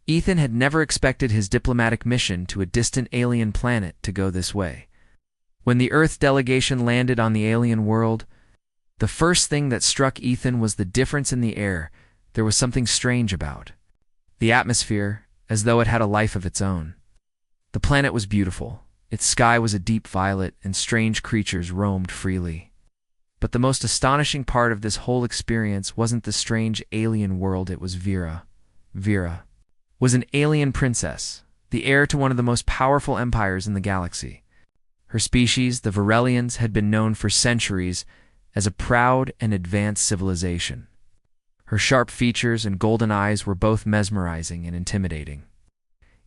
Ethan had never expected his diplomatic mission to a distant alien planet to go this way. When the Earth delegation landed on the alien world, the first thing that struck Ethan was the difference in the air. There was something strange about the atmosphere, as though it had a life of its own. The planet was beautiful. Its sky was a deep violet, and strange creatures roamed freely. But the most astonishing part of this whole experience wasn't the strange alien world, it was Vera. Vera was an alien princess, the heir to one of the most powerful empires in the galaxy. Her species, the Varelians, had been known for centuries as a proud and advanced civilization. Her sharp features and golden eyes were both mesmerizing and intimidating.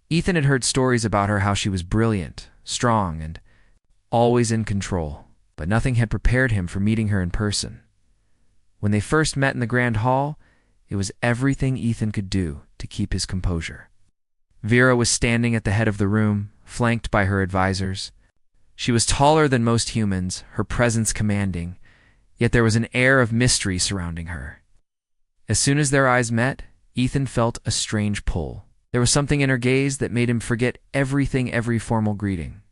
Ethan had heard stories about her, how she was brilliant, strong, and always in control, but nothing had prepared him for meeting her in person. When they first met in the Grand Hall, it was everything Ethan could do to keep his composure. Vera was standing at the head of the room, flanked by her advisors. She was taller than most humans, her presence commanding, yet there was an air of mystery surrounding her. As soon as their eyes met, Ethan felt a strange pull. There was something in her gaze that made him forget everything, every formal greeting,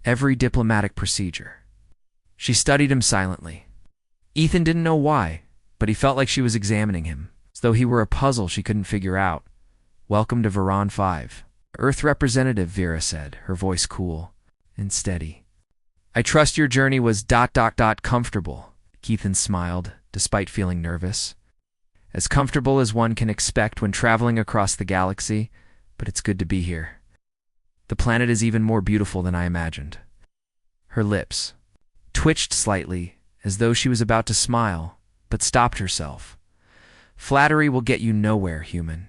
every diplomatic procedure. She studied him silently. Ethan didn't know why, but he felt like she was examining him, as though he were a puzzle she couldn't figure out. "Welcome to Veron 5. Earth representative," Vera said, her voice cool and steady. "I trust your journey was ... comfortable." Ethan smiled, despite feeling nervous. "As comfortable as one can expect when traveling across the galaxy, but it's good to be here. The planet is even more beautiful than I imagined." Her lips twitched slightly, as though she was about to smile, but stopped herself. "Flattery will get you nowhere, human.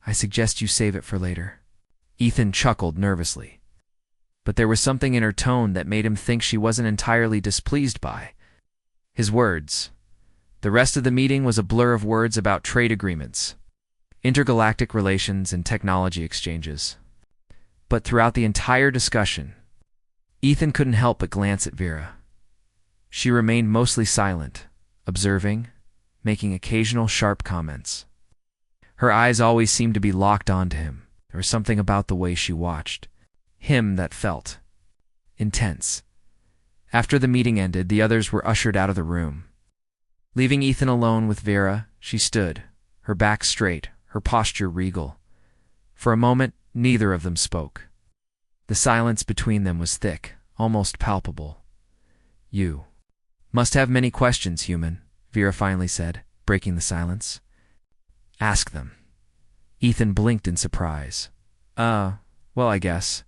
I suggest you save it for later." Ethan chuckled nervously, but there was something in her tone that made him think she wasn't entirely displeased by his words. The rest of the meeting was a blur of words about trade agreements, intergalactic relations, and technology exchanges. But throughout the entire discussion, Ethan couldn't help but glance at Vera. She remained mostly silent, observing, making occasional sharp comments. Her eyes always seemed to be locked onto him. There was something about the way she watched him that felt intense. After the meeting ended, the others were ushered out of the room. Leaving Ethan alone with Vera, she stood, her back straight, her posture regal. For a moment, neither of them spoke. The silence between them was thick, almost palpable. "You must have many questions, human," Vera finally said, breaking the silence. "Ask them." Ethan blinked in surprise. Well, I guess."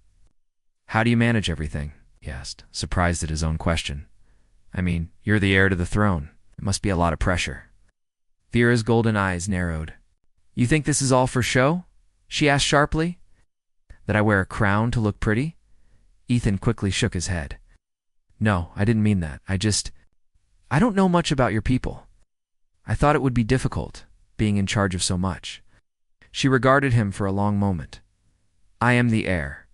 "How do you manage everything?" he asked, surprised at his own question. "I mean, you're the heir to the throne. It must be a lot of pressure." Vera's golden eyes narrowed. "You think this is all for show?" she asked sharply. "That I wear a crown to look pretty?" Ethan quickly shook his head. "No, I didn't mean that. I don't know much about your people. I thought it would be difficult, being in charge of so much." She regarded him for a long moment. "I am the heir.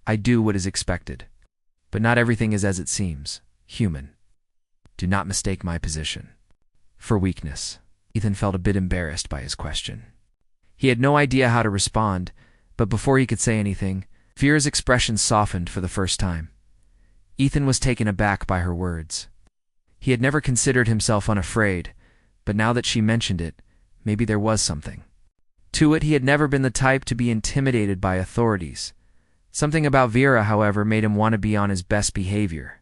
I do what is expected. But not everything is as it seems. Human. Do not mistake my position for weakness." Ethan felt a bit embarrassed by his question. He had no idea how to respond, but before he could say anything, Vera's expression softened for the first time. Ethan was taken aback by her words. He had never considered himself unafraid, but now that she mentioned it, maybe there was something to it. He had never been the type to be intimidated by authorities. Something about Vera, however, made him want to be on his best behavior.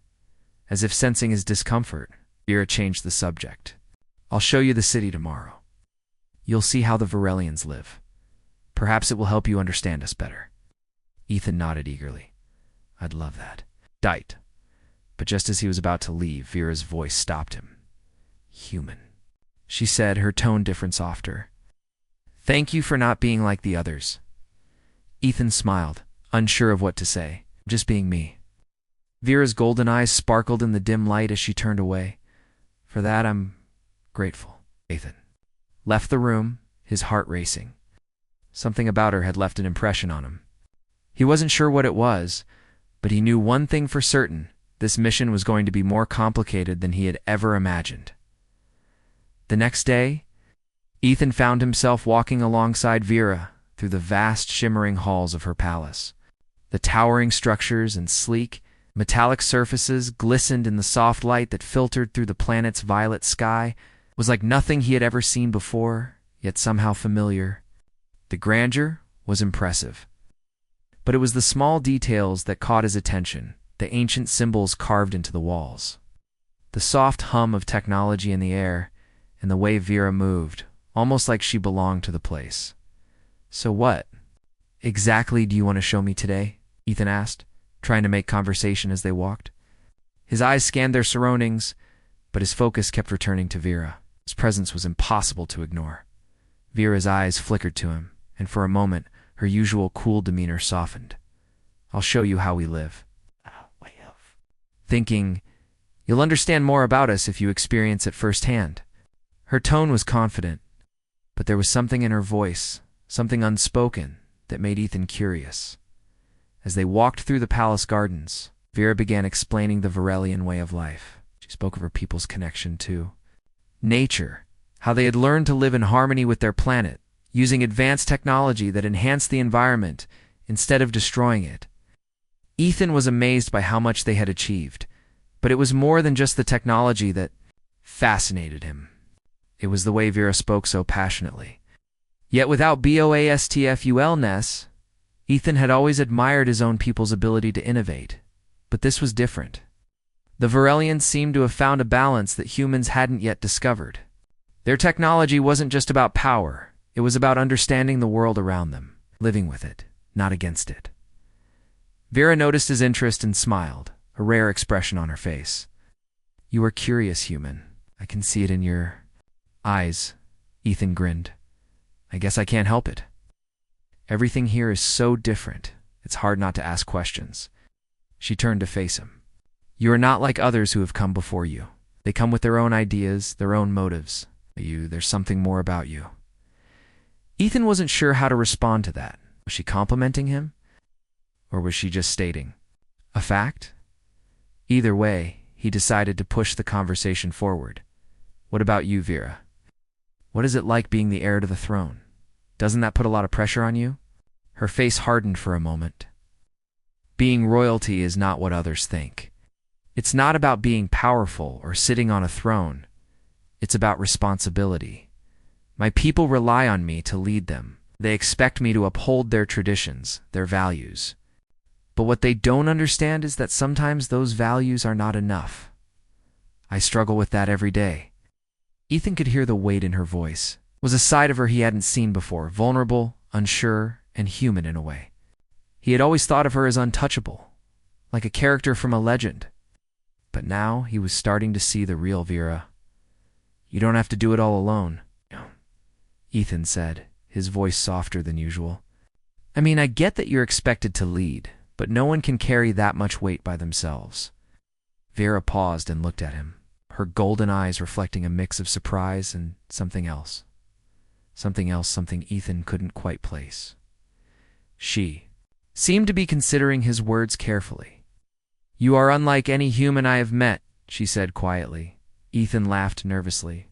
As if sensing his discomfort, Vera changed the subject. "I'll show you the city tomorrow. You'll see how the Varelians live. Perhaps it will help you understand us better." Ethan nodded eagerly. "I'd love that." Dight. But just as he was about to leave, Vera's voice stopped him. "Human," she said, her tone different, softer. "Thank you for not being like the others." Ethan smiled, unsure of what to say. "Just being me." Vera's golden eyes sparkled in the dim light as she turned away. "For that, I'm grateful." Ethan left the room, his heart racing. Something about her had left an impression on him. He wasn't sure what it was, but he knew one thing for certain: this mission was going to be more complicated than he had ever imagined. The next day, Ethan found himself walking alongside Vera through through the vast, shimmering halls of her palace. The towering structures and sleek, metallic surfaces glistened in the soft light that filtered through the planet's violet sky. It was like nothing he had ever seen before, yet somehow familiar. The grandeur was impressive. But it was the small details that caught his attention, the ancient symbols carved into the walls. The soft hum of technology in the air, and the way Vera moved, almost like she belonged to the place. "So what exactly do you want to show me today?" Ethan asked, trying to make conversation as they walked. His eyes scanned their surroundings, but his focus kept returning to Vera. His presence was impossible to ignore. Vera's eyes flickered to him, and for a moment, her usual cool demeanor softened. "I'll show you how we live." Way of thinking, "You'll understand more about us if you experience it firsthand." Her tone was confident, but there was something in her voice, something unspoken, that made Ethan curious. As they walked through the palace gardens, Vera began explaining the Varelian way of life. She spoke of her people's connection to nature, how they had learned to live in harmony with their planet, using advanced technology that enhanced the environment instead of destroying it. Ethan was amazed by how much they had achieved, but it was more than just the technology that fascinated him. It was the way Vera spoke so passionately. Yet without BOASTFULness, Ethan had always admired his own people's ability to innovate, but this was different. The Varelians seemed to have found a balance that humans hadn't yet discovered. Their technology wasn't just about power, it was about understanding the world around them, living with it, not against it. Vera noticed his interest and smiled, a rare expression on her face. "You are curious, human. I can see it in your eyes." Ethan grinned. "I guess I can't help it. Everything here is so different, it's hard not to ask questions." She turned to face him. "You are not like others who have come before you. They come with their own ideas, their own motives. There's something more about you." Ethan wasn't sure how to respond to that. Was she complimenting him? Or was she just stating a fact? Either way, he decided to push the conversation forward. "What about you, Vera? What is it like being the heir to the throne? Doesn't that put a lot of pressure on you?" Her face hardened for a moment. "Being royalty is not what others think. It's not about being powerful or sitting on a throne. It's about responsibility. My people rely on me to lead them. They expect me to uphold their traditions, their values. But what they don't understand is that sometimes those values are not enough. I struggle with that every day." Ethan could hear the weight in her voice. It was a side of her he hadn't seen before, vulnerable, unsure, and human in a way. He had always thought of her as untouchable, like a character from a legend. But now he was starting to see the real Vera. "You don't have to do it all alone," Ethan said, his voice softer than usual. "I mean, I get that you're expected to lead, but no one can carry that much weight by themselves." Vera paused and looked at him, her golden eyes reflecting a mix of surprise and something else. Something Ethan couldn't quite place. She seemed to be considering his words carefully. "You are unlike any human I have met," she said quietly. Ethan laughed nervously.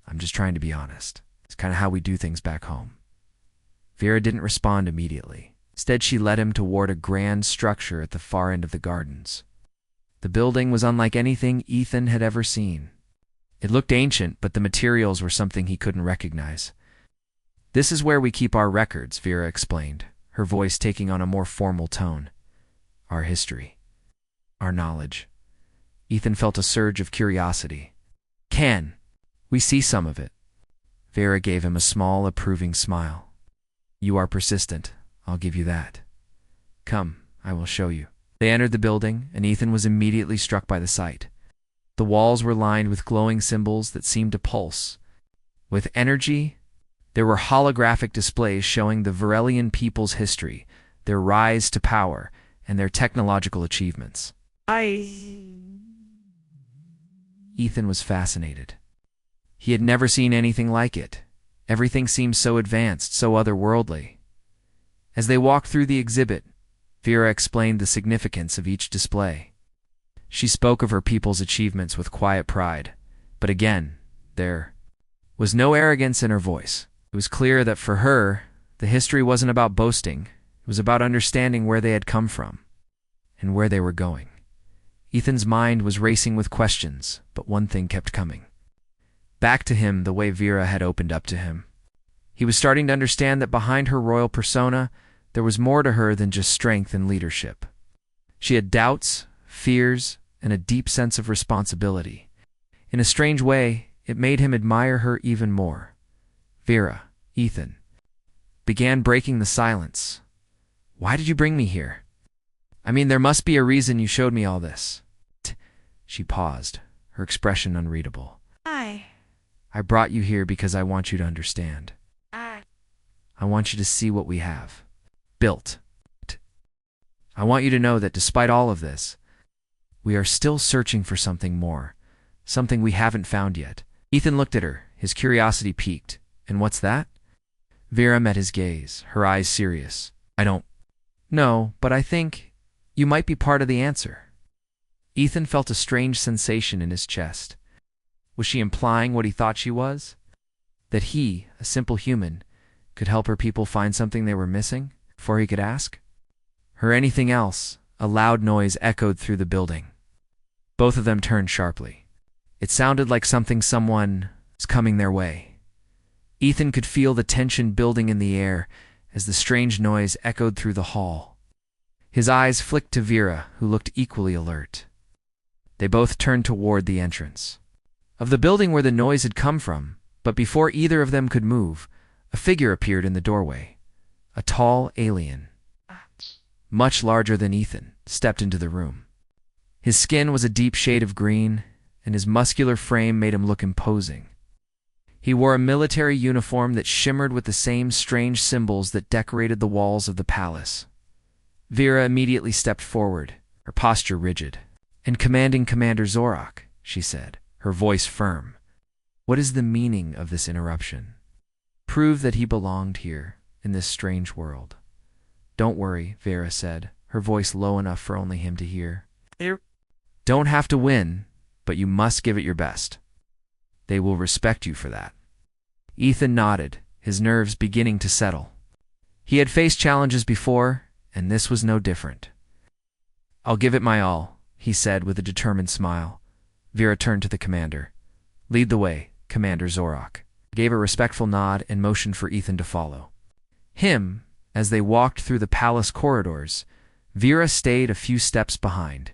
"I'm just trying to be honest. It's kind of how we do things back home." Vera didn't respond immediately. Instead, she led him toward a grand structure at the far end of the gardens. The building was unlike anything Ethan had ever seen. It looked ancient, but the materials were something he couldn't recognize. "This is where we keep our records," Vera explained, her voice taking on a more formal tone. "Our history. Our knowledge." Ethan felt a surge of curiosity. "Can we see some of it?" Vera gave him a small, approving smile. "You are persistent. I'll give you that. Come, I will show you." They entered the building, and Ethan was immediately struck by the sight. The walls were lined with glowing symbols that seemed to pulse with energy. There were holographic displays showing the Varelian people's history, their rise to power, and their technological achievements. Ethan was fascinated. He had never seen anything like it. Everything seemed so advanced, so otherworldly. As they walked through the exhibit, Vera explained the significance of each display. She spoke of her people's achievements with quiet pride, but again, there was no arrogance in her voice. It was clear that for her, the history wasn't about boasting. It was about understanding where they had come from and where they were going. Ethan's mind was racing with questions, but one thing kept coming back to him, the way Vera had opened up to him. He was starting to understand that behind her royal persona, there was more to her than just strength and leadership. She had doubts, fears, and a deep sense of responsibility. In a strange way, it made him admire her even more. Vera, Ethan, began breaking the silence. Why did you bring me here? I mean, there must be a reason you showed me all this. She paused, her expression unreadable. I brought you here because I want you to understand. I want you to see what we have built. I want you to know that despite all of this, we are still searching for something more, something we haven't found yet. Ethan looked at her, his curiosity piqued. And what's that? Vera met his gaze, her eyes serious. I don't know, but I think you might be part of the answer. Ethan felt a strange sensation in his chest. Was she implying what he thought she was? That he, a simple human, could help her people find something they were missing before he could ask? Or anything else? A loud noise echoed through the building. Both of them turned sharply. It sounded like someone was coming their way. Ethan could feel the tension building in the air as the strange noise echoed through the hall. His eyes flicked to Vera, who looked equally alert. They both turned toward the entrance of the building where the noise had come from, but before either of them could move, a figure appeared in the doorway. A tall alien, much larger than Ethan, stepped into the room. His skin was a deep shade of green, and his muscular frame made him look imposing. He wore a military uniform that shimmered with the same strange symbols that decorated the walls of the palace. Vera immediately stepped forward, her posture rigid. "And commanding Commander Zorak," she said, her voice firm. "What is the meaning of this interruption?" "Prove that he belonged here, in this strange world." "Don't worry," Vera said, her voice low enough for only him to hear. "You don't have to win, but you must give it your best. They will respect you for that." Ethan nodded, his nerves beginning to settle. He had faced challenges before, and this was no different. "I'll give it my all," he said with a determined smile. Vera turned to the commander. "Lead the way, Commander Zorak." He gave a respectful nod and motioned for Ethan to follow him. As they walked through the palace corridors, Vera stayed a few steps behind.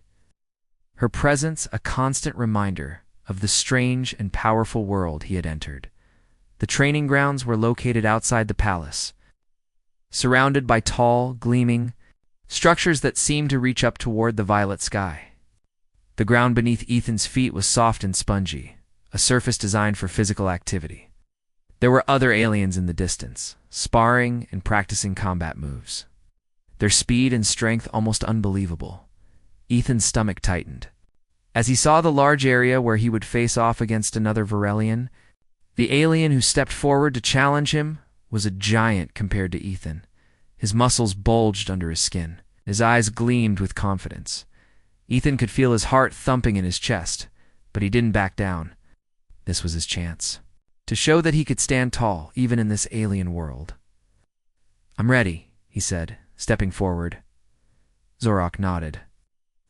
Her presence a constant reminder of the strange and powerful world he had entered. The training grounds were located outside the palace, surrounded by tall, gleaming structures that seemed to reach up toward the violet sky. The ground beneath Ethan's feet was soft and spongy, a surface designed for physical activity. There were other aliens in the distance, sparring and practicing combat moves. Their speed and strength almost unbelievable. Ethan's stomach tightened. As he saw the large area where he would face off against another Varelian, the alien who stepped forward to challenge him was a giant compared to Ethan. His muscles bulged under his skin. His eyes gleamed with confidence. Ethan could feel his heart thumping in his chest, but he didn't back down. This was his chance to show that he could stand tall, even in this alien world. "I'm ready," he said, stepping forward. Zorak nodded.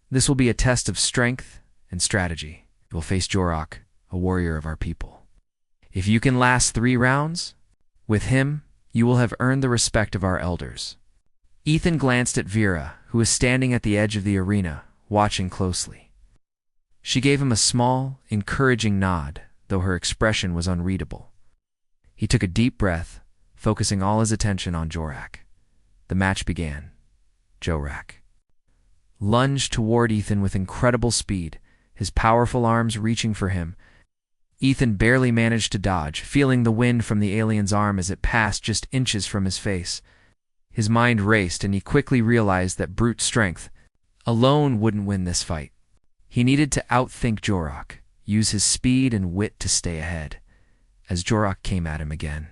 "This will be a test of strength and strategy. You will face Zorak, a warrior of our people. If you can last 3 rounds, with him, you will have earned the respect of our elders." Ethan glanced at Vera, who was standing at the edge of the arena, watching closely. She gave him a small, encouraging nod, though her expression was unreadable. He took a deep breath, focusing all his attention on Zorak. The match began. Zorak lunged toward Ethan with incredible speed, his powerful arms reaching for him. Ethan barely managed to dodge, feeling the wind from the alien's arm as it passed just inches from his face. His mind raced, and he quickly realized that brute strength alone wouldn't win this fight. He needed to outthink Zorak, use his speed and wit to stay ahead. As Zorak came at him again,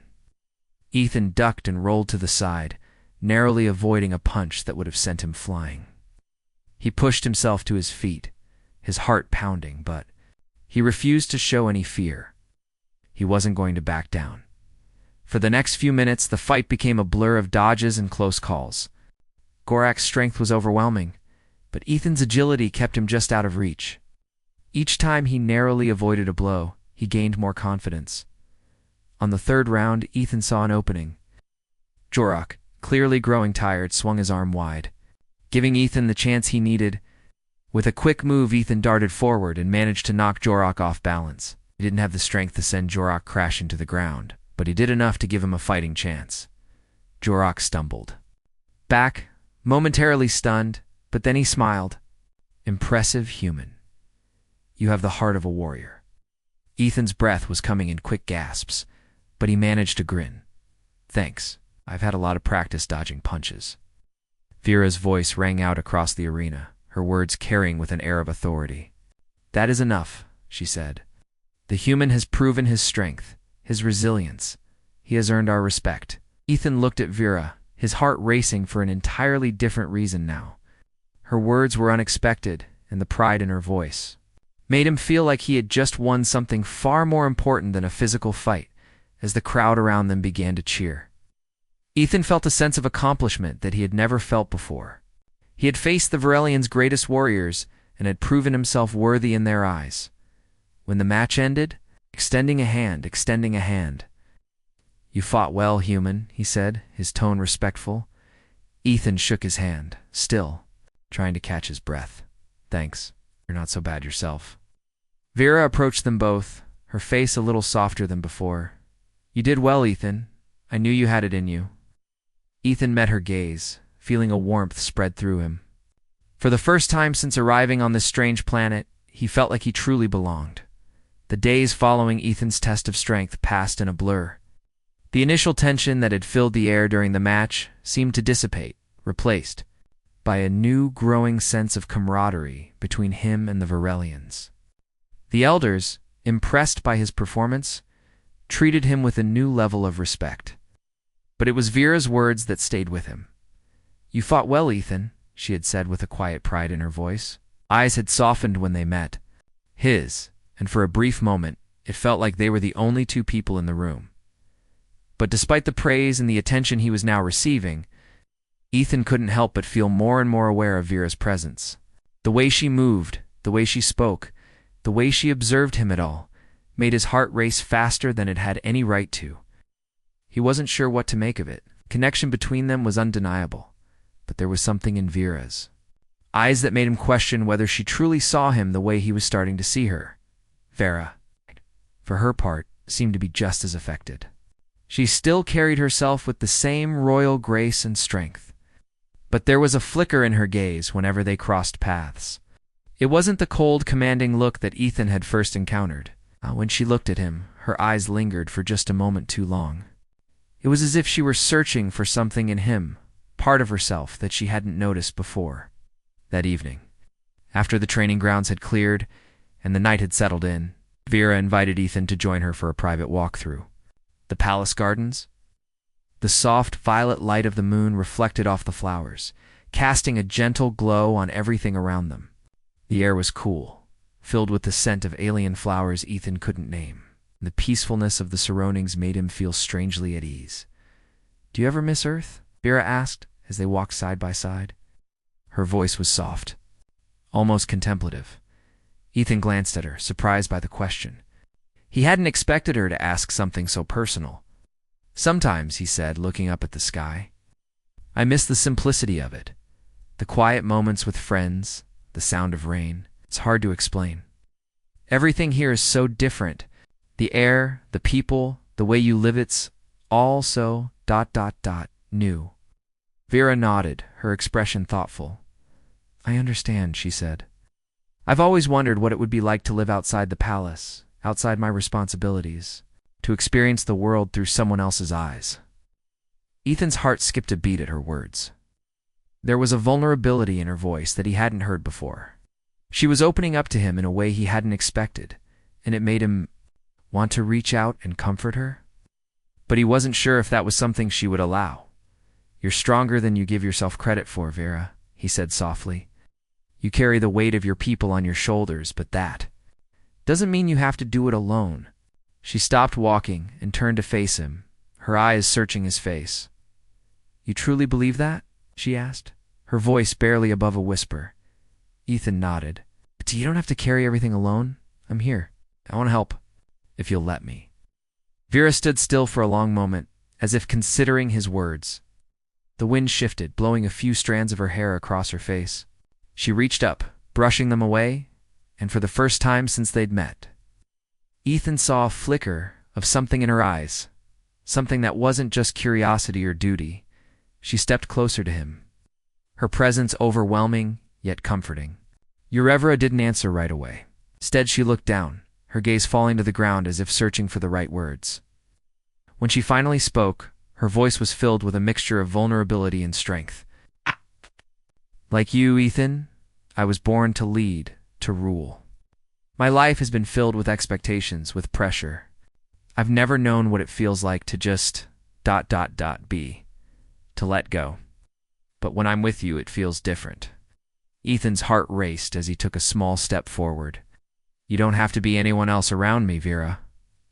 Ethan ducked and rolled to the side, narrowly avoiding a punch that would have sent him flying. He pushed himself to his feet, his heart pounding, but he refused to show any fear. He wasn't going to back down. For the next few minutes, the fight became a blur of dodges and close calls. Gorak's strength was overwhelming, but Ethan's agility kept him just out of reach. Each time he narrowly avoided a blow, he gained more confidence. On the third round, Ethan saw an opening. Gorak, clearly growing tired, swung his arm wide, giving Ethan the chance he needed. With a quick move, Ethan darted forward and managed to knock Gorak off balance. He didn't have the strength to send Gorak crashing to the ground, but he did enough to give him a fighting chance. Gorak stumbled back, momentarily stunned, but then he smiled. Impressive human. You have the heart of a warrior. Ethan's breath was coming in quick gasps, but he managed to grin. Thanks. I've had a lot of practice dodging punches. Vera's voice rang out across the arena, her words carrying with an air of authority. That is enough, she said. The human has proven his strength, his resilience. He has earned our respect. Ethan looked at Vera, his heart racing for an entirely different reason now. Her words were unexpected, and the pride in her voice made him feel like he had just won something far more important than a physical fight, as the crowd around them began to cheer. Ethan felt a sense of accomplishment that he had never felt before. He had faced the Varelians' greatest warriors and had proven himself worthy in their eyes. When the match ended, extending a hand. You fought well, human, he said, his tone respectful. Ethan shook his hand, still trying to catch his breath. Thanks. You're not so bad yourself. Vera approached them both, her face a little softer than before. You did well, Ethan. I knew you had it in you. Ethan met her gaze, feeling a warmth spread through him. For the first time since arriving on this strange planet, he felt like he truly belonged. The days following Ethan's test of strength passed in a blur. The initial tension that had filled the air during the match seemed to dissipate, replaced by a new growing sense of camaraderie between him and the Varelians. The elders, impressed by his performance, treated him with a new level of respect. But it was Vera's words that stayed with him. You fought well, Ethan, she had said with a quiet pride in her voice. Eyes had softened when they met. His, and for a brief moment, it felt like they were the only two people in the room. But despite the praise and the attention he was now receiving, Ethan couldn't help but feel more and more aware of Vera's presence. The way she moved, the way she spoke, the way she observed him at all, made his heart race faster than it had any right to. He wasn't sure what to make of it. Connection between them was undeniable, but there was something in Vera's eyes that made him question whether she truly saw him the way he was starting to see her. Vera, for her part, seemed to be just as affected. She still carried herself with the same royal grace and strength, but there was a flicker in her gaze whenever they crossed paths. It wasn't the cold, commanding look that Ethan had first encountered. When she looked at him, her eyes lingered for just a moment too long. It was as if she were searching for something in him, part of herself that she hadn't noticed before. That evening, after the training grounds had cleared and the night had settled in, Vera invited Ethan to join her for a private walkthrough. The palace gardens? The soft violet light of the moon reflected off the flowers, casting a gentle glow on everything around them. The air was cool, filled with the scent of alien flowers Ethan couldn't name. The peacefulness of the surroundings made him feel strangely at ease. Do you ever miss Earth? Vera asked as they walked side by side. Her voice was soft, almost contemplative. Ethan glanced at her, surprised by the question. He hadn't expected her to ask something so personal. Sometimes, he said, looking up at the sky. I miss the simplicity of it. The quiet moments with friends, the sound of rain. It's hard to explain. Everything here is so different. The air, the people, the way you live, it's all so ... new. Vera nodded, her expression thoughtful. I understand, she said. I've always wondered what it would be like to live outside the palace, outside my responsibilities, to experience the world through someone else's eyes. Ethan's heart skipped a beat at her words. There was a vulnerability in her voice that he hadn't heard before. She was opening up to him in a way he hadn't expected, and it made him want to reach out and comfort her. But he wasn't sure if that was something she would allow. You're stronger than you give yourself credit for, Vera, he said softly. You carry the weight of your people on your shoulders, but that doesn't mean you have to do it alone. She stopped walking and turned to face him, her eyes searching his face. "You truly believe that?" she asked, her voice barely above a whisper. Ethan nodded. "But you don't have to carry everything alone. I'm here. I want to help, if you'll let me." Vera stood still for a long moment, as if considering his words. The wind shifted, blowing a few strands of her hair across her face. She reached up, brushing them away, and for the first time since they'd met, Ethan saw a flicker of something in her eyes, something that wasn't just curiosity or duty. She stepped closer to him, her presence overwhelming yet comforting. Yurevra didn't answer right away. Instead, she looked down, her gaze falling to the ground as if searching for the right words. When she finally spoke, her voice was filled with a mixture of vulnerability and strength. "Like you, Ethan, I was born to lead, to rule. My life has been filled with expectations, with pressure. I've never known what it feels like to just ... be, to let go. But when I'm with you, it feels different." Ethan's heart raced as he took a small step forward. "You don't have to be anyone else around me, Vera.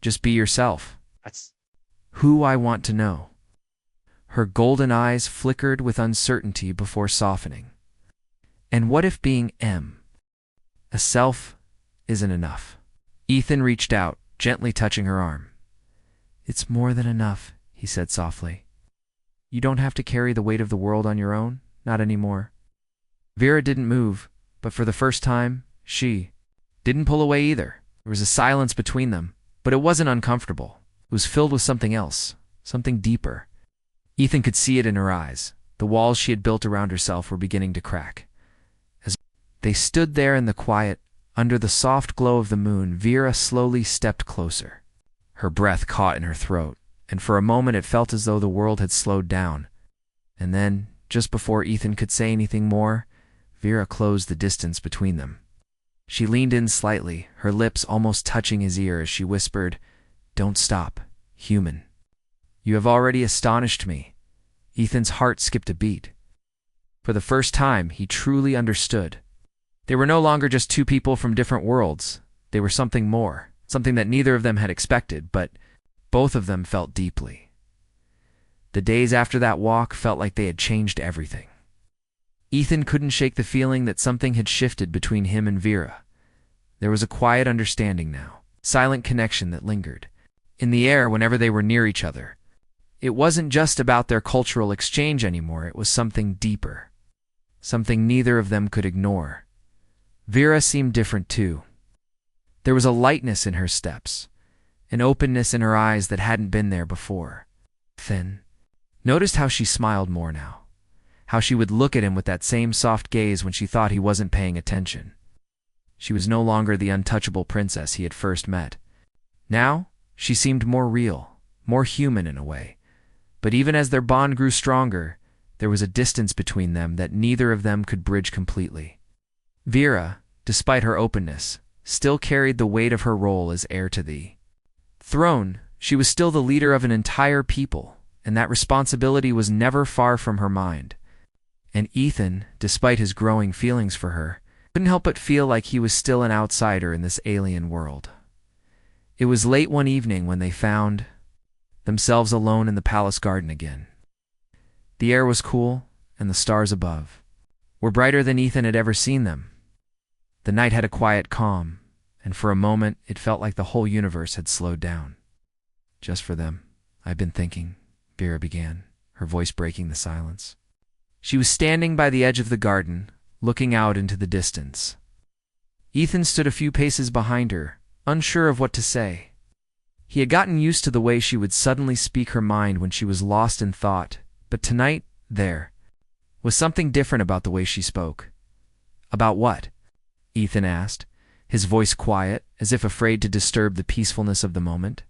Just be yourself. That's who I want to know." Her golden eyes flickered with uncertainty before softening. "And what if being a self isn't enough?" Ethan reached out, gently touching her arm. "It's more than enough," he said softly. "You don't have to carry the weight of the world on your own, not anymore." Vera didn't move, but for the first time, she didn't pull away either. There was a silence between them, but it wasn't uncomfortable. It was filled with something else, something deeper. Ethan could see it in her eyes. The walls she had built around herself were beginning to crack. As they stood there in the quiet, under the soft glow of the moon, Vera slowly stepped closer. Her breath caught in her throat, and for a moment it felt as though the world had slowed down. And then, just before Ethan could say anything more, Vera closed the distance between them. She leaned in slightly, her lips almost touching his ear as she whispered, "Don't stop, human. You have already astonished me." Ethan's heart skipped a beat. For the first time, he truly understood. They were no longer just two people from different worlds. They were something more, something that neither of them had expected, but both of them felt deeply. The days after that walk felt like they had changed everything. Ethan couldn't shake the feeling that something had shifted between him and Vera. There was a quiet understanding now, silent connection that lingered in the air whenever they were near each other. It wasn't just about their cultural exchange anymore, it was something deeper, something neither of them could ignore. Vera seemed different too. There was a lightness in her steps, an openness in her eyes that hadn't been there before. Ethan noticed how she smiled more now, how she would look at him with that same soft gaze when she thought he wasn't paying attention. She was no longer the untouchable princess he had first met. Now, she seemed more real, more human in a way. But even as their bond grew stronger, there was a distance between them that neither of them could bridge completely. Vera, despite her openness, still carried the weight of her role as heir to the throne. She was still the leader of an entire people, and that responsibility was never far from her mind. And Ethan, despite his growing feelings for her, couldn't help but feel like he was still an outsider in this alien world. It was late one evening when they found themselves alone in the palace garden again. The air was cool, and the stars above were brighter than Ethan had ever seen them. The night had a quiet calm, and for a moment it felt like the whole universe had slowed down. "Just for them, I've been thinking," Vera began, her voice breaking the silence. She was standing by the edge of the garden, looking out into the distance. Ethan stood a few paces behind her, unsure of what to say. He had gotten used to the way she would suddenly speak her mind when she was lost in thought, but tonight, there was something different about the way she spoke. "About what?" Ethan asked, his voice quiet, as if afraid to disturb the peacefulness of the moment.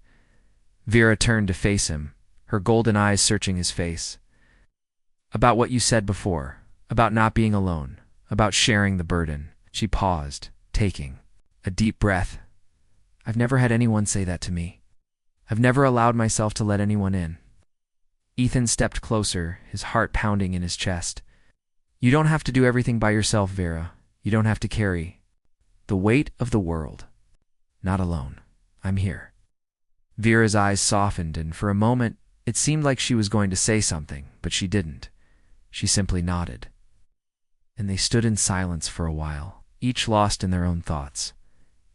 Vera turned to face him, her golden eyes searching his face. "About what you said before, about not being alone, about sharing the burden." She paused, taking a deep breath. "I've never had anyone say that to me. I've never allowed myself to let anyone in." Ethan stepped closer, his heart pounding in his chest. "You don't have to do everything by yourself, Vera. You don't have to carry the weight of the world. Not alone. I'm here." Vera's eyes softened, and for a moment, It seemed like she was going to say something, but she didn't. She simply nodded. And they stood in silence for a while, each lost in their own thoughts.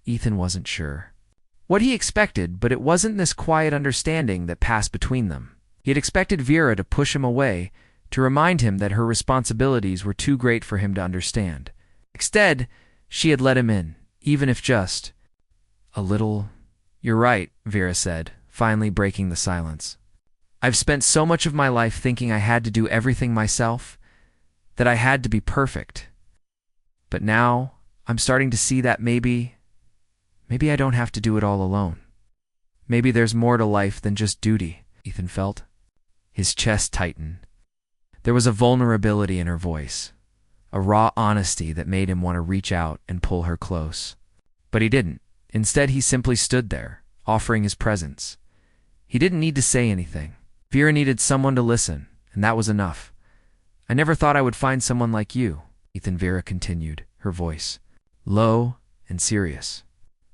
Ethan wasn't sure what he expected, but it wasn't this quiet understanding that passed between them. He had expected Vera to push him away, to remind him that her responsibilities were too great for him to understand. Instead, she had let him in, even if just a little. "You're right," Vera said, finally breaking the silence. "I've spent so much of my life thinking I had to do everything myself, that I had to be perfect. But now, I'm starting to see that maybe I don't have to do it all alone. Maybe there's more to life than just duty," Ethan felt. His chest tightened. There was a vulnerability in her voice, a raw honesty that made him want to reach out and pull her close. But he didn't. Instead, he simply stood there, offering his presence. He didn't need to say anything. Vera needed someone to listen, and that was enough. "I never thought I would find someone like you," Ethan, Vera continued, her voice low and serious.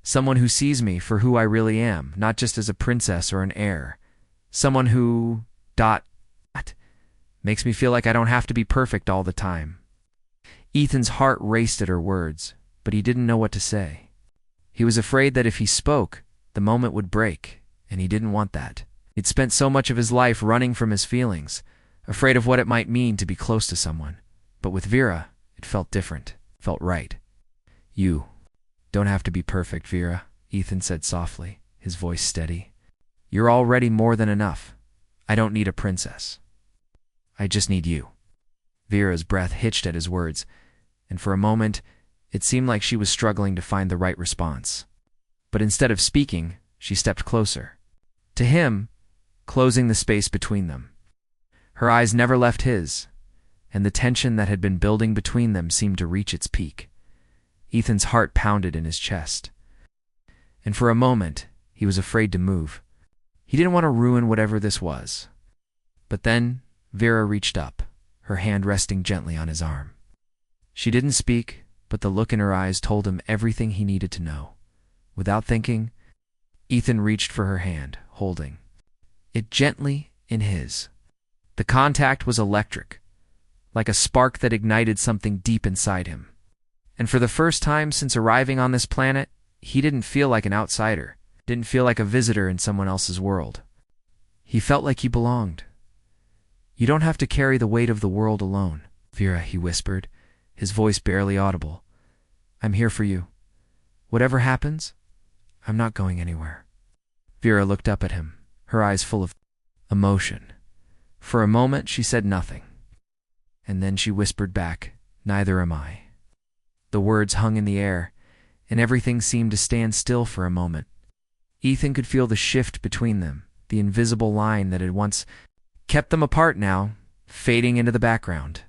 "Someone who sees me for who I really am, not just as a princess or an heir. Someone who makes me feel like I don't have to be perfect all the time." Ethan's heart raced at her words, but he didn't know what to say. He was afraid that if he spoke, the moment would break, and he didn't want that. He'd spent so much of his life running from his feelings, afraid of what it might mean to be close to someone. But with Vera, it felt different, felt right. "You don't have to be perfect, Vera," Ethan said softly, his voice steady. "You're already more than enough. I don't need a princess. I just need you." Vera's breath hitched at his words, and for a moment, it seemed like she was struggling to find the right response. But instead of speaking, she stepped closer to him, closing the space between them. Her eyes never left his, and the tension that had been building between them seemed to reach its peak. Ethan's heart pounded in his chest, and for a moment, he was afraid to move. He didn't want to ruin whatever this was. But then, Vera reached up, her hand resting gently on his arm. She didn't speak, but the look in her eyes told him everything he needed to know. Without thinking, Ethan reached for her hand, holding it gently in his. The contact was electric, like a spark that ignited something deep inside him. And for the first time since arriving on this planet, he didn't feel like an outsider, didn't feel like a visitor in someone else's world. He felt like he belonged. "You don't have to carry the weight of the world alone, Vera," he whispered, his voice barely audible. "I'm here for you. Whatever happens, I'm not going anywhere." Vera looked up at him, her eyes full of emotion. For a moment, she said nothing. And then she whispered back, "Neither am I." The words hung in the air, and everything seemed to stand still for a moment. Ethan could feel the shift between them, the invisible line that had once kept them apart now, fading into the background.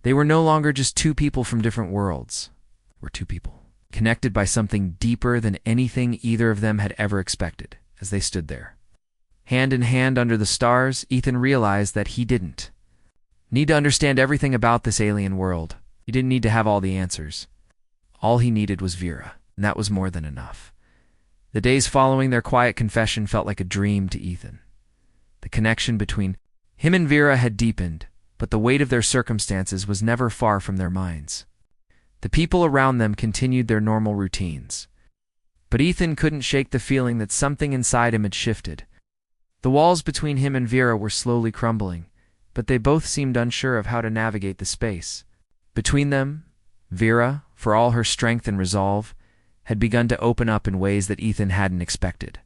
They were no longer just two people from different worlds. They were two people, connected by something deeper than anything either of them had ever expected. As they stood there, hand in hand under the stars, Ethan realized that he didn't need to understand everything about this alien world. He didn't need to have all the answers. All he needed was Vera, and that was more than enough. The days following their quiet confession felt like a dream to Ethan. The connection between him and Vera had deepened, but the weight of their circumstances was never far from their minds. The people around them continued their normal routines. But Ethan couldn't shake the feeling that something inside him had shifted. The walls between him and Vera were slowly crumbling, but they both seemed unsure of how to navigate the space. Between them, Vera, for all her strength and resolve, had begun to open up in ways that Ethan hadn't expected.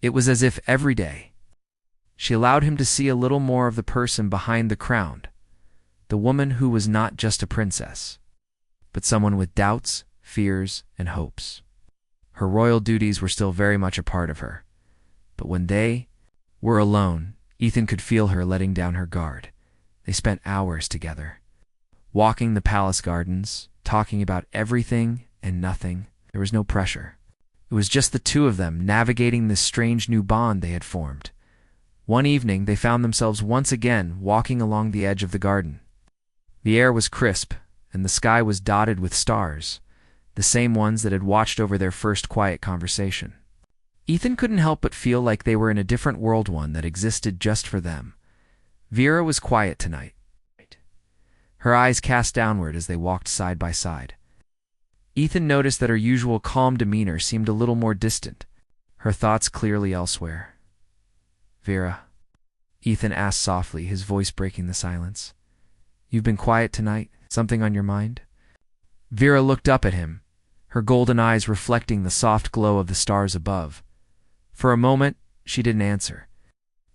It was as if every day, she allowed him to see a little more of the person behind the crown, the woman who was not just a princess, but someone with doubts, fears, and hopes. Her royal duties were still very much a part of her, but when they were alone, Ethan could feel her letting down her guard. They spent hours together, walking the palace gardens, talking about everything and nothing. There was no pressure. It was just the two of them navigating this strange new bond they had formed. One evening, they found themselves once again walking along the edge of the garden. The air was crisp, and the sky was dotted with stars, the same ones that had watched over their first quiet conversation. Ethan couldn't help but feel like they were in a different world, one that existed just for them. Vera was quiet tonight, her eyes cast downward as they walked side by side. Ethan noticed that her usual calm demeanor seemed a little more distant, her thoughts clearly elsewhere. "Vera," Ethan asked softly, his voice breaking the silence. "You've been quiet tonight? Something on your mind?" Vera looked up at him, her golden eyes reflecting the soft glow of the stars above. For a moment, she didn't answer.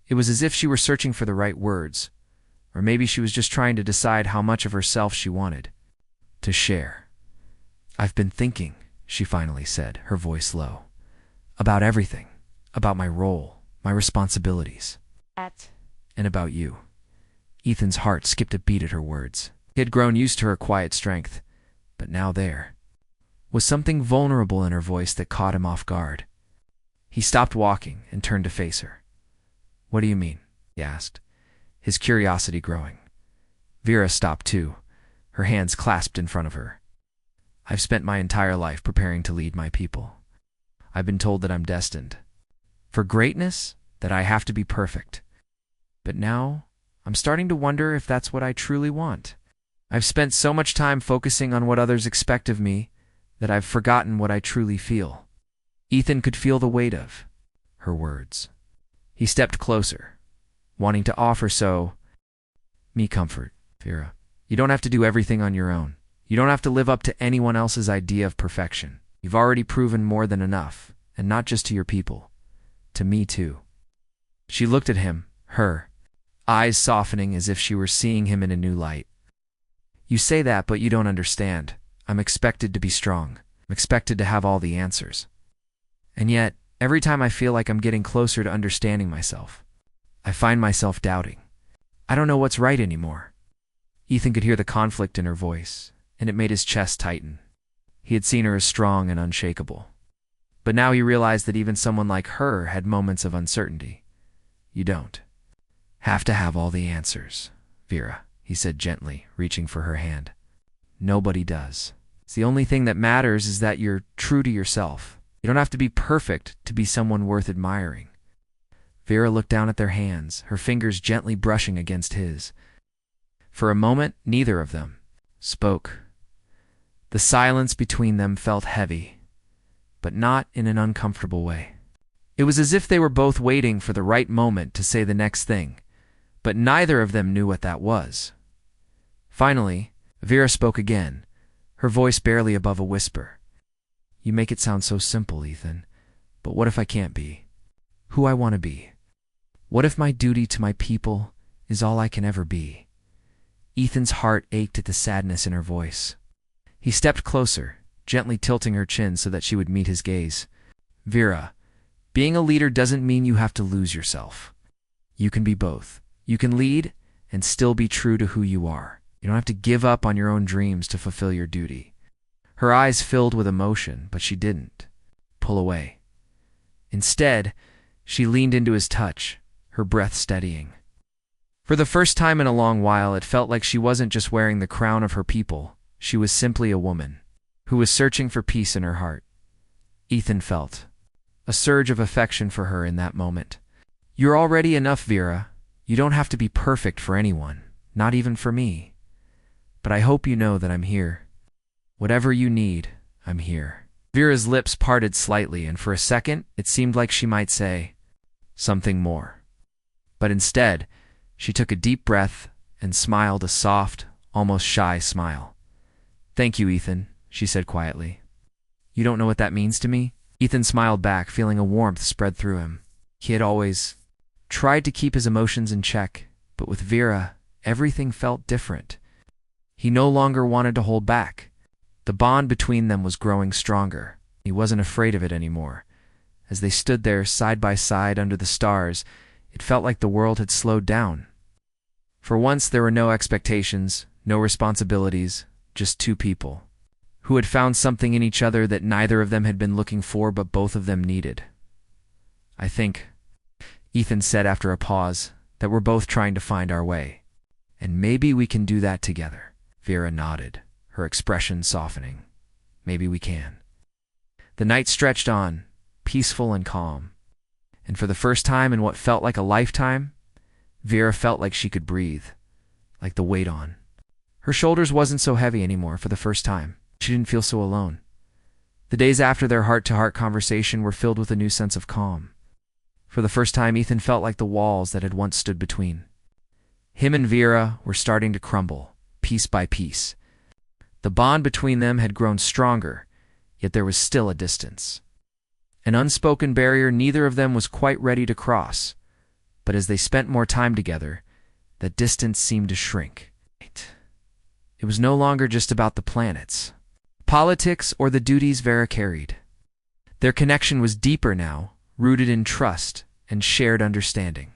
It was as if she were searching for the right words, or maybe she was just trying to decide how much of herself she wanted to share. "I've been thinking," she finally said, her voice low, "about everything, about my role, my responsibilities, and about you." Ethan's heart skipped a beat at her words. He had grown used to her quiet strength, but now there was something vulnerable in her voice that caught him off guard. He stopped walking and turned to face her. "What do you mean?" he asked, his curiosity growing. Vera stopped too, her hands clasped in front of her. "I've spent my entire life preparing to lead my people. I've been told that I'm destined for greatness, that I have to be perfect. But now, I'm starting to wonder if that's what I truly want. I've spent so much time focusing on what others expect of me that I've forgotten what I truly feel." Ethan could feel the weight of her words. He stepped closer, wanting to offer me comfort. "Vera, you don't have to do everything on your own. You don't have to live up to anyone else's idea of perfection. You've already proven more than enough, and not just to your people, to me too." She looked at him, her eyes softening as if she were seeing him in a new light. "You say that, but you don't understand. I'm expected to be strong. I'm expected to have all the answers. And yet, every time I feel like I'm getting closer to understanding myself, I find myself doubting. I don't know what's right anymore." Ethan could hear the conflict in her voice, and it made his chest tighten. He had seen her as strong and unshakable. But now he realized that even someone like her had moments of uncertainty. "You don't have to have all the answers, Vera," he said gently, reaching for her hand. "Nobody does. The only thing that matters is that you're true to yourself. You don't have to be perfect to be someone worth admiring." Vera looked down at their hands, her fingers gently brushing against his. For a moment, neither of them spoke. The silence between them felt heavy, but not in an uncomfortable way. It was as if they were both waiting for the right moment to say the next thing, but neither of them knew what that was. Finally, Vera spoke again, her voice barely above a whisper. "You make it sound so simple, Ethan, but what if I can't be who I want to be? What if my duty to my people is all I can ever be?" Ethan's heart ached at the sadness in her voice. He stepped closer, gently tilting her chin so that she would meet his gaze. "Vera, being a leader doesn't mean you have to lose yourself. You can be both. You can lead and still be true to who you are. You don't have to give up on your own dreams to fulfill your duty." Her eyes filled with emotion, but she didn't pull away. Instead, she leaned into his touch, her breath steadying. For the first time in a long while, it felt like she wasn't just wearing the crown of her people. She was simply a woman who was searching for peace in her heart. Ethan felt a surge of affection for her in that moment. "You're already enough, Vera. You don't have to be perfect for anyone, not even for me. But I hope you know that I'm here. Whatever you need, I'm here." Vera's lips parted slightly, and for a second, it seemed like she might say something more. But instead, she took a deep breath and smiled a soft, almost shy smile. "Thank you, Ethan," she said quietly. "You don't know what that means to me?" Ethan smiled back, feeling a warmth spread through him. He had always tried to keep his emotions in check, but with Vera, everything felt different. He no longer wanted to hold back. The bond between them was growing stronger. He wasn't afraid of it anymore. As they stood there side by side under the stars, it felt like the world had slowed down. For once, there were no expectations, no responsibilities, just two people who had found something in each other that neither of them had been looking for but both of them needed. "I think," Ethan said after a pause, "that we're both trying to find our way. And maybe we can do that together." Vera nodded, her expression softening. "Maybe we can." The night stretched on, peaceful and calm. And for the first time in what felt like a lifetime, Vera felt like she could breathe, like the weight on her shoulders wasn't so heavy anymore. For the first time, she didn't feel so alone. The days after their heart-to-heart conversation were filled with a new sense of calm. For the first time, Ethan felt like the walls that had once stood between him and Vera were starting to crumble, piece by piece. The bond between them had grown stronger, yet there was still a distance. An unspoken barrier neither of them was quite ready to cross, but as they spent more time together, that distance seemed to shrink. It was no longer just about the planets, politics, or the duties Vera carried. Their connection was deeper now, rooted in trust and shared understanding.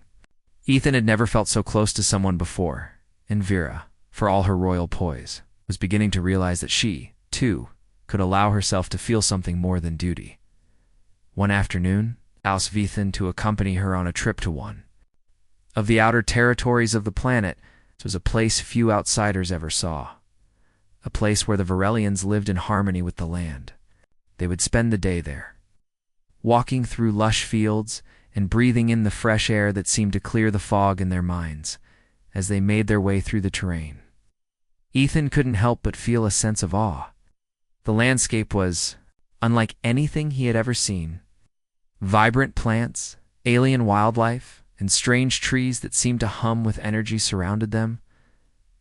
Ethan had never felt so close to someone before, and Vera, for all her royal poise, was beginning to realize that she, too, could allow herself to feel something more than duty. One afternoon, asked Ethan to accompany her on a trip to one of the outer territories of the planet. It was a place few outsiders ever saw, a place where the Varelians lived in harmony with the land. They would spend the day there, walking through lush fields and breathing in the fresh air that seemed to clear the fog in their minds as they made their way through the terrain. Ethan couldn't help but feel a sense of awe. The landscape was unlike anything he had ever seen. Vibrant plants, alien wildlife, and strange trees that seemed to hum with energy surrounded them.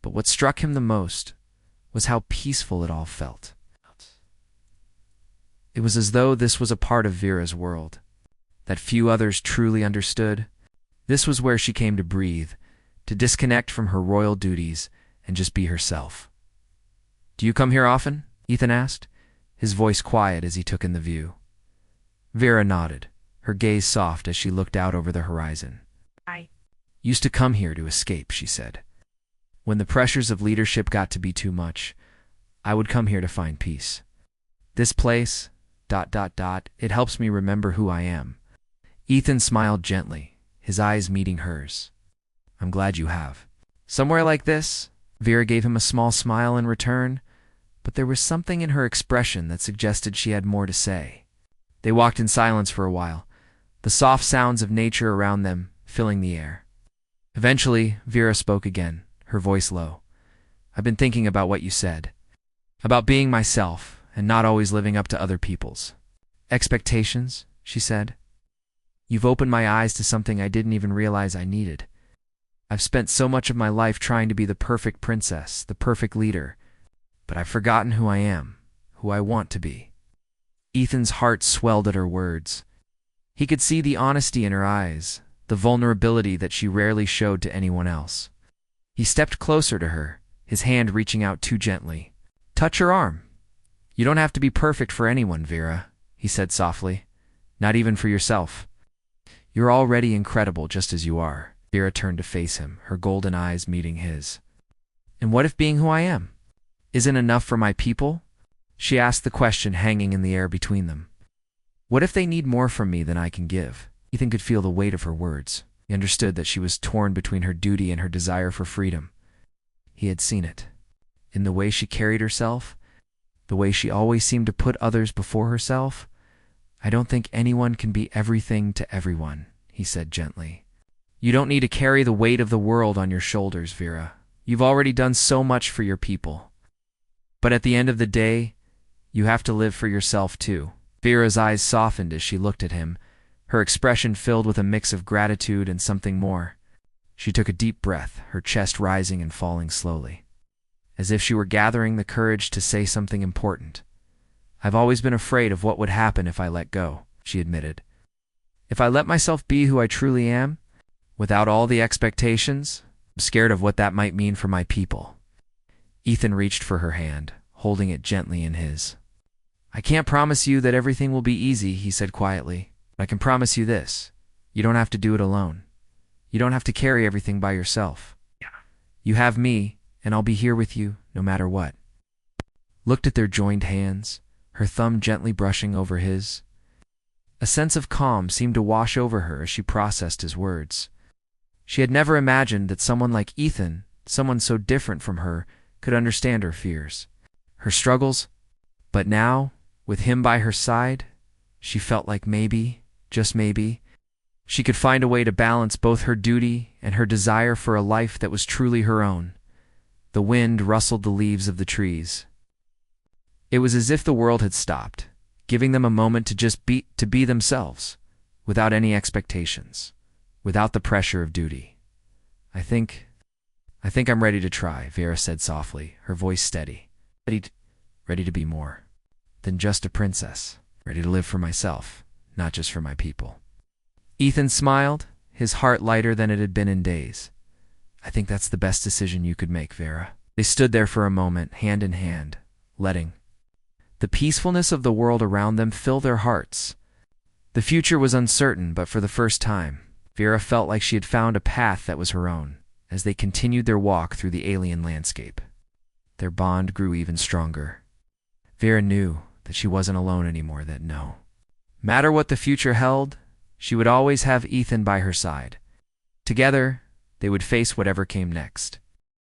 But what struck him the most was how peaceful it all felt. It was as though this was a part of Vera's world that few others truly understood. This was where she came to breathe, to disconnect from her royal duties and just be herself. "Do you come here often?" Ethan asked, his voice quiet as he took in the view. Vera nodded, her gaze soft as she looked out over the horizon. "I used to come here to escape," she said. "When the pressures of leadership got to be too much, I would come here to find peace. This place, ... it helps me remember who I am." Ethan smiled gently, his eyes meeting hers. "I'm glad you have." "Somewhere like this?" Vera gave him a small smile in return, but there was something in her expression that suggested she had more to say. They walked in silence for a while, the soft sounds of nature around them filling the air. Eventually, Vera spoke again, her voice low. "I've been thinking about what you said, about being myself and not always living up to other people's expectations," she said. "You've opened my eyes to something I didn't even realize I needed. I've spent so much of my life trying to be the perfect princess, the perfect leader, but I've forgotten who I am, who I want to be." Ethan's heart swelled at her words. He could see the honesty in her eyes, the vulnerability that she rarely showed to anyone else. He stepped closer to her, his hand reaching out too gently. "Touch her arm. You don't have to be perfect for anyone, Vera," he said softly. "Not even for yourself. You're already incredible just as you are." Vera turned to face him, her golden eyes meeting his. "And what if being who I am isn't enough for my people?" She asked, the question hanging in the air between them. "What if they need more from me than I can give?" Ethan could feel the weight of her words. He understood that she was torn between her duty and her desire for freedom. He had seen it in the way she carried herself, the way she always seemed to put others before herself. "I don't think anyone can be everything to everyone," he said gently. "You don't need to carry the weight of the world on your shoulders, Vera. You've already done so much for your people. But at the end of the day, you have to live for yourself too." Vera's eyes softened as she looked at him, her expression filled with a mix of gratitude and something more. She took a deep breath, her chest rising and falling slowly, as if she were gathering the courage to say something important. "I've always been afraid of what would happen if I let go," she admitted. "If I let myself be who I truly am, without all the expectations, I'm scared of what that might mean for my people." Ethan reached for her hand, holding it gently in his. "I can't promise you that everything will be easy," he said quietly. "But I can promise you this. You don't have to do it alone. You don't have to carry everything by yourself. You have me, and I'll be here with you no matter what." Looked at their joined hands, her thumb gently brushing over his. A sense of calm seemed to wash over her as she processed his words. She had never imagined that someone like Ethan, someone so different from her, could understand her fears, her struggles. But now, with him by her side, she felt like maybe, just maybe, she could find a way to balance both her duty and her desire for a life that was truly her own. The wind rustled the leaves of the trees. It was as if the world had stopped, giving them a moment to just be themselves, without any expectations, without the pressure of duty. I think I'm ready to try," Vera said softly, her voice steady. Ready to be more than just a princess. Ready to live for myself, not just for my people." Ethan smiled, his heart lighter than it had been in days. "I think that's the best decision you could make, Vera." They stood there for a moment, hand in hand, letting the peacefulness of the world around them fill their hearts. The future was uncertain, but for the first time, Vera felt like she had found a path that was her own, as they continued their walk through the alien landscape. Their bond grew even stronger. Vera knew that she wasn't alone anymore, that no matter what the future held, she would always have Ethan by her side. Together, they would face whatever came next.